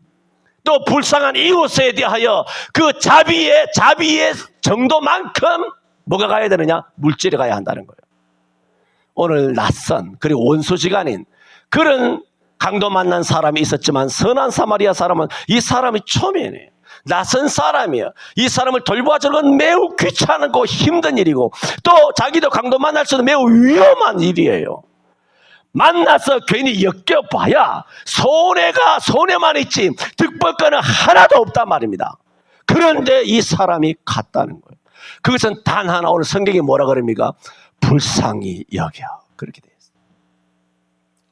S1: 또 불쌍한 이웃에 대하여 그 자비의 정도만큼 뭐가 가야 되느냐? 물질이 가야 한다는 거예요. 오늘 낯선 그리고 원수지간인 그런 강도 만난 사람이 있었지만 선한 사마리아 사람은 이 사람이 초면이에요. 낯선 사람이에요. 이 사람을 돌보아주는 건 매우 귀찮고 힘든 일이고 또 자기도 강도 만날 수는 매우 위험한 일이에요. 만나서 괜히 엮여봐야 손해만 있지 득볼거는 하나도 없단 말입니다. 그런데 이 사람이 갔다는 거예요. 그것은 단 하나 오늘 성경이 뭐라 그럽니까? 불쌍히 여겨. 그렇게 되어 있어요.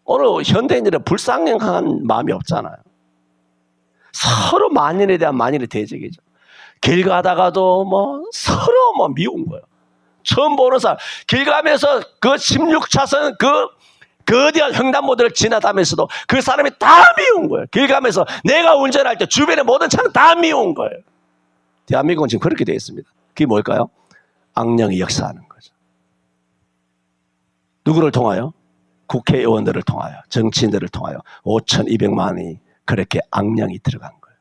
S1: 오늘 현대인들은 불쌍한 마음이 없잖아요. 서로 만인에 대한 만인의 대적이죠. 길 가다가도 서로 미운 거예요. 처음 보는 사람 길 가면서 그 16차선 거대한 횡단보도를 지나다면서도 그 사람이 다 미운 거예요. 길 가면서 내가 운전할 때 주변의 모든 차는 다 미운 거예요. 대한민국은 지금 그렇게 되어 있습니다. 그게 뭘까요? 악령이 역사하는 거죠. 누구를 통하여? 국회의원들을 통하여, 정치인들을 통하여 5,200만이 그렇게 악령이 들어간 거예요.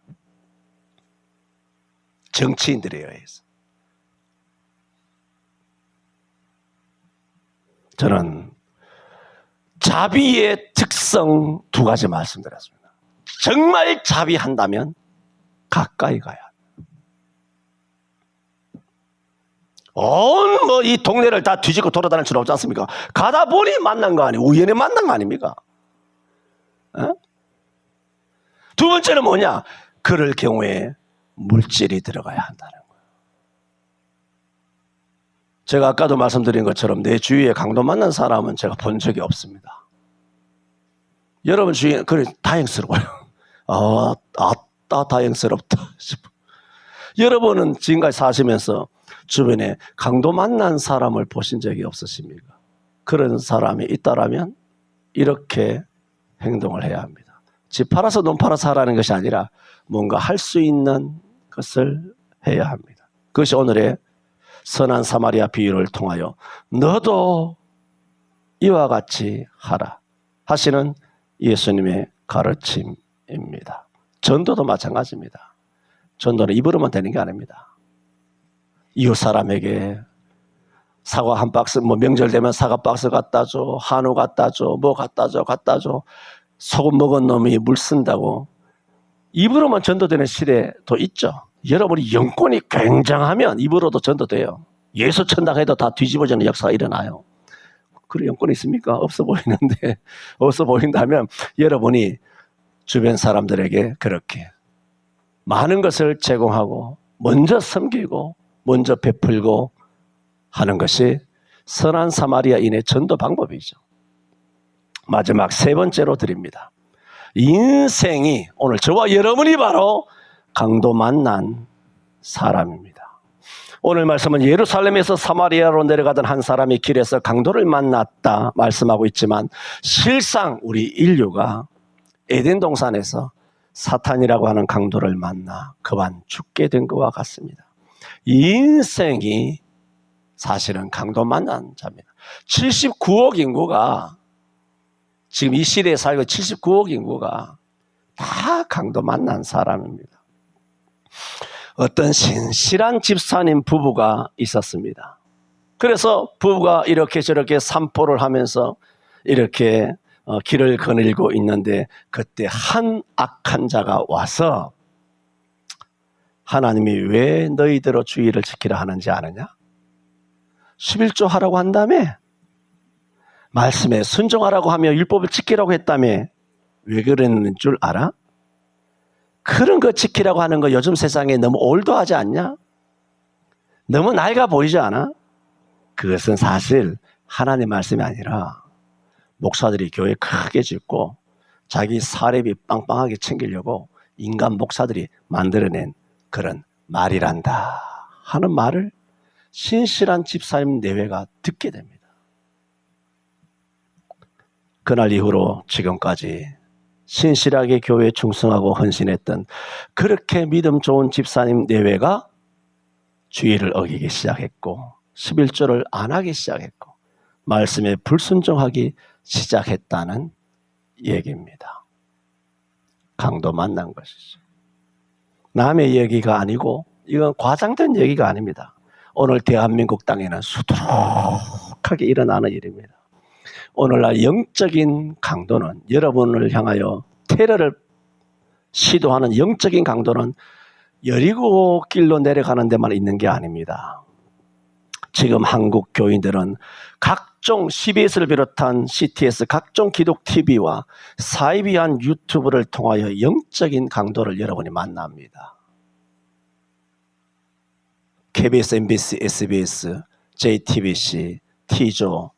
S1: 정치인들에 의해서. 저는 자비의 특성 2가지 말씀드렸습니다. 정말 자비한다면 가까이 가야 합니다. 이 동네를 다 뒤집고 돌아다닐 수는 없지 않습니까? 가다 보니 만난 거 아니에요. 우연히 만난 거 아닙니까? 두 번째는 뭐냐? 그럴 경우에 물질이 들어가야 한다는 거예요. 제가 아까도 말씀드린 것처럼 내 주위에 강도 만난 사람은 제가 본 적이 없습니다. 여러분 주위에 그래 다행스러워요. 다행스럽다 싶어. 여러분은 지금까지 사시면서 주변에 강도 만난 사람을 보신 적이 없으십니까? 그런 사람이 있다라면 이렇게 행동을 해야 합니다. 집 팔아서 눈 팔아서 하라는 것이 아니라 뭔가 할 수 있는 것을 해야 합니다. 그것이 오늘의 선한 사마리아 비유를 통하여 너도 이와 같이 하라 하시는 예수님의 가르침입니다. 전도도 마찬가지입니다. 전도는 입으로만 되는 게 아닙니다. 이웃 사람에게 사과 한 박스, 명절 되면 사과 박스 갖다 줘, 한우 갖다 줘, 갖다 줘. 소금 먹은 놈이 물 쓴다고 입으로만 전도되는 시대도 있죠. 여러분이 영권이 굉장하면 입으로도 전도돼요. 예수 천당해도 다 뒤집어지는 역사가 일어나요. 그런 영권이 있습니까? 없어 보이는데 없어 보인다면 여러분이 주변 사람들에게 그렇게 많은 것을 제공하고 먼저 섬기고 먼저 베풀고 하는 것이 선한 사마리아인의 전도 방법이죠. 마지막 3번째로 드립니다. 인생이 오늘 저와 여러분이 바로 강도 만난 사람입니다. 오늘 말씀은 예루살렘에서 사마리아로 내려가던 한 사람이 길에서 강도를 만났다 말씀하고 있지만 실상 우리 인류가 에덴 동산에서 사탄이라고 하는 강도를 만나 그만 죽게 된 것과 같습니다. 인생이 사실은 강도 만난 자입니다. 79억 인구가 지금 이 시대에 살고 79억 인구가 다 강도 만난 사람입니다. 어떤 신실한 집사님 부부가 있었습니다. 그래서 부부가 이렇게 저렇게 산보를 하면서 이렇게 길을 거닐고 있는데 그때 한 악한 자가 와서 하나님이 왜 너희대로 주의를 지키라 하는지 아느냐? 11조 하라고 한 다음에 말씀에 순종하라고 하며 율법을 지키라고 했다며 왜 그랬는 줄 알아? 그런 거 지키라고 하는 거 요즘 세상에 너무 올드하지 않냐? 너무 나이가 보이지 않아? 그것은 사실 하나님 말씀이 아니라 목사들이 교회 크게 짓고 자기 사례비 빵빵하게 챙기려고 인간 목사들이 만들어낸 그런 말이란다 하는 말을 신실한 집사님 내외가 듣게 됩니다. 그날 이후로 지금까지 신실하게 교회에 충성하고 헌신했던 그렇게 믿음 좋은 집사님 내외가 주의를 어기기 시작했고 11조를 안 하기 시작했고 말씀에 불순종하기 시작했다는 얘기입니다. 강도 만난 것이죠. 남의 얘기가 아니고 이건 과장된 얘기가 아닙니다. 오늘 대한민국 땅에는 수두룩하게 일어나는 일입니다. 오늘날 영적인 강도는 여러분을 향하여 테러를 시도하는 영적인 강도는 여리고 길로 내려가는 데만 있는 게 아닙니다. 지금 한국 교인들은 각종 CBS를 비롯한 CTS, 각종 기독 TV와 사이비한 유튜브를 통하여 영적인 강도를 여러분이 만납니다. KBS, MBC, SBS, JTBC, T조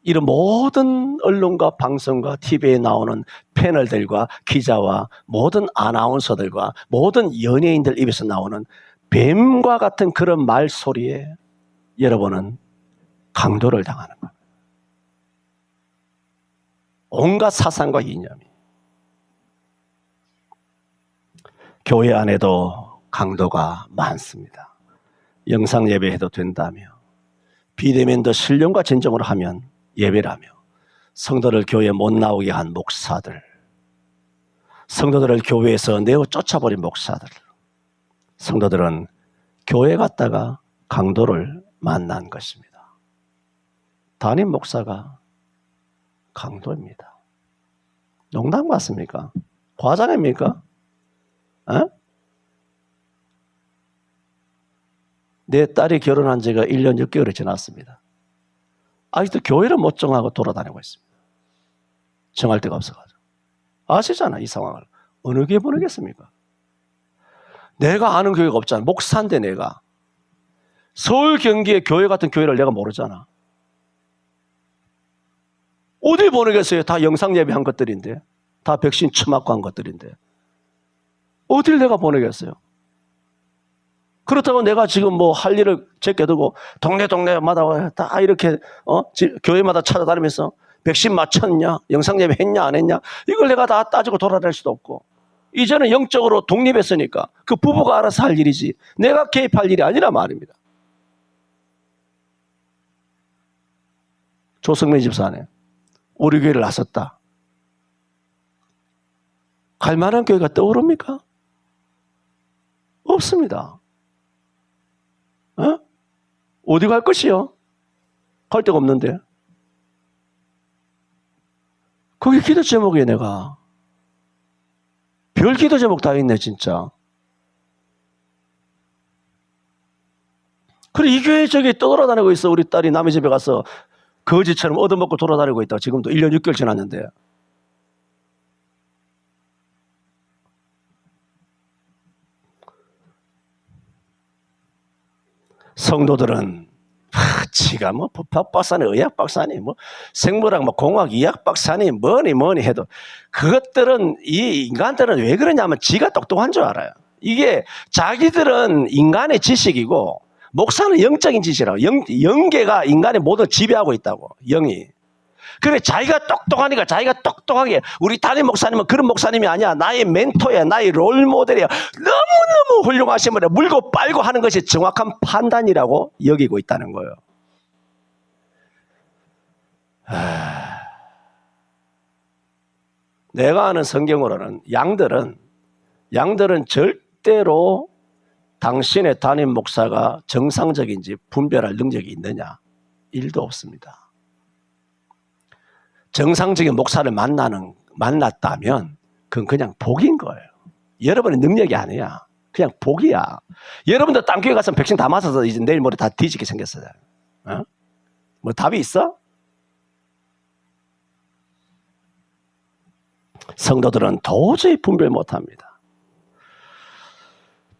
S1: 이런 모든 언론과 방송과 TV에 나오는 패널들과 기자와 모든 아나운서들과 모든 연예인들 입에서 나오는 뱀과 같은 그런 말소리에 여러분은 강도를 당하는 겁니다. 온갖 사상과 이념이. 교회 안에도 강도가 많습니다. 영상 예배해도 된다며 비대면 더 신령과 진정으로 하면 예배라며 성도를 교회에 못 나오게 한 목사들, 성도들을 교회에서 내어 쫓아버린 목사들, 성도들은 교회 갔다가 강도를 만난 것입니다. 담임 목사가 강도입니다. 농담 같습니까? 과장입니까? 내 딸이 결혼한 지가 1년 6개월이 지났습니다. 아직도 교회를 못 정하고 돌아다니고 있습니다. 정할 데가 없어가지고. 아시잖아, 이 상황을. 어느 교회 보내겠습니까? 내가 아는 교회가 없잖아. 목사인데 내가. 서울 경기에 교회 같은 교회를 내가 모르잖아. 어디 보내겠어요? 다 영상 예배한 것들인데. 다 백신 처맞고 한 것들인데. 어딜 내가 보내겠어요? 그렇다고 내가 지금 뭐 할 일을 제껴두고 동네마다 다 이렇게 교회마다 찾아다니면서 백신 맞췄냐? 영상 예배 했냐 안 했냐? 이걸 내가 다 따지고 돌아다닐 수도 없고 이제는 영적으로 독립했으니까 그 부부가 알아서 할 일이지 내가 개입할 일이 아니라 말입니다. 조성민 집사님 우리 교회를 나섰다. 갈 만한 교회가 떠오릅니까? 없습니다. 어디 갈 것이요? 갈 데가 없는데. 거기 기도 제목이에요, 내가. 별 기도 제목 다 있네, 진짜. 그래, 이 교회 저기 떠돌아다니고 있어. 우리 딸이 남의 집에 가서 거지처럼 얻어먹고 돌아다니고 있다. 지금도 1년 6개월 지났는데. 성도들은 지가 뭐 법학 박사니 의학 박사니 뭐 생물학 뭐 공학 이학 박사니 뭐니 해도 그것들은 이 인간들은 왜 그러냐면 지가 똑똑한 줄 알아요. 이게 자기들은 인간의 지식이고 목사는 영적인 지식이라고. 영계가 인간의 모든 지배하고 있다고. 영이. 그래 자기가 똑똑하니까 자기가 똑똑하게 우리 담임 목사님은 그런 목사님이 아니야. 나의 멘토야. 나의 롤모델이야. 너무너무 훌륭하신 분이야. 물고 빨고 하는 것이 정확한 판단이라고 여기고 있다는 거예요. 내가 아는 성경으로는 양들은 절대로 당신의 담임 목사가 정상적인지 분별할 능력이 있느냐? 1도 없습니다. 정상적인 목사를 만났다면 그건 그냥 복인 거예요. 여러분의 능력이 아니야. 그냥 복이야. 여러분도 딴교회 가서 백신 다 맞아서 이제 내일 모레 다 뒤지게 생겼어요. 어? 뭐 답이 있어? 성도들은 도저히 분별 못합니다.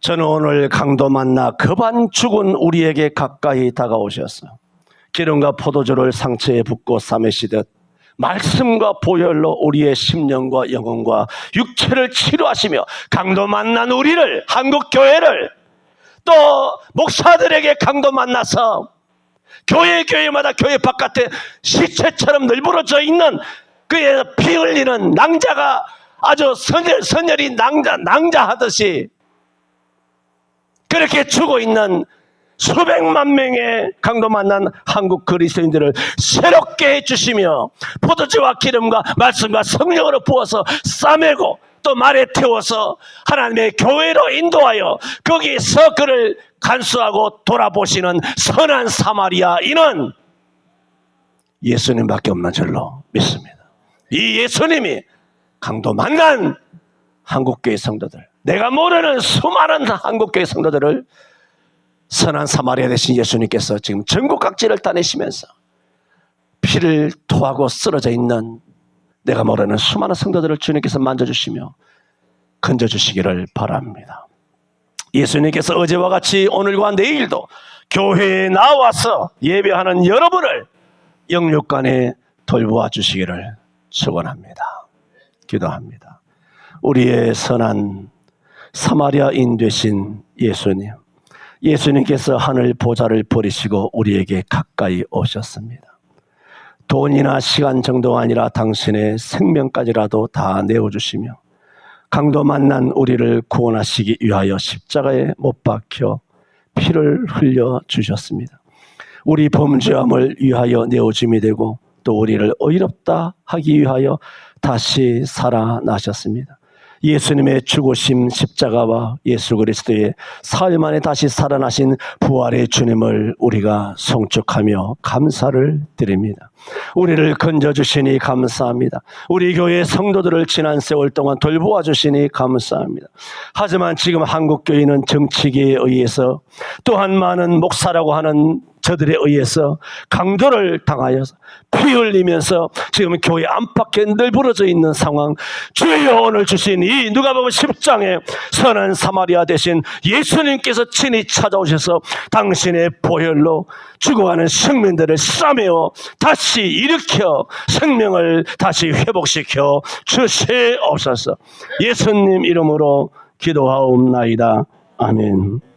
S1: 저는 오늘 강도 만나 급한 죽은 우리에게 가까이 다가오셨어. 기름과 포도주를 상처에 붓고 싸매시듯 말씀과 보혈로 우리의 심령과 영혼과 육체를 치료하시며 강도 만난 우리를, 한국 교회를, 또 목사들에게 강도 만나서 교회마다 교회 바깥에 시체처럼 널브러져 있는 그의 피 흘리는 낭자가 아주 선열이 낭자하듯이 그렇게 죽어 있는 수백만 명의 강도 만난 한국 그리스도인들을 새롭게 해주시며 포도주와 기름과 말씀과 성령으로 부어서 싸매고 또 말에 태워서 하나님의 교회로 인도하여 거기서 그를 간수하고 돌아보시는 선한 사마리아인은 예수님밖에 없는 줄로 믿습니다. 이 예수님이 강도 만난 한국교회 성도들, 내가 모르는 수많은 한국교회 성도들을 선한 사마리아 되신 예수님께서 지금 전국 각지를 다니시면서 피를 토하고 쓰러져 있는 내가 모르는 수많은 성도들을 주님께서 만져주시며 건져주시기를 바랍니다. 예수님께서 어제와 같이 오늘과 내일도 교회에 나와서 예배하는 여러분을 영육간에 돌보아 주시기를 축원합니다. 기도합니다. 우리의 선한 사마리아인 되신 예수님께서 하늘 보좌를 버리시고 우리에게 가까이 오셨습니다. 돈이나 시간 정도가 아니라 당신의 생명까지라도 다 내어주시며 강도 만난 우리를 구원하시기 위하여 십자가에 못 박혀 피를 흘려 주셨습니다. 우리 범죄함을 위하여 내어줌이 되고 또 우리를 의롭다 하기 위하여 다시 살아나셨습니다. 예수님의 죽으심 십자가와 예수 그리스도의 사흘 만에 다시 살아나신 부활의 주님을 우리가 송축하며 감사를 드립니다. 우리를 건져주시니 감사합니다. 우리 교회 성도들을 지난 세월 동안 돌보아 주시니 감사합니다. 하지만 지금 한국교회는 정치계에 의해서 또한 많은 목사라고 하는 저들에 의해서 강도를 당하여서 피 흘리면서 지금 교회 안팎에 널브러져 있는 상황, 주여 오늘 주신 이 누가복음 10장에 선한 사마리아 되신 예수님께서 친히 찾아오셔서 당신의 보혈로 죽어가는 생명들을 싸매어 다시 일으켜 생명을 다시 회복시켜 주시옵소서. 예수님 이름으로 기도하옵나이다. 아멘.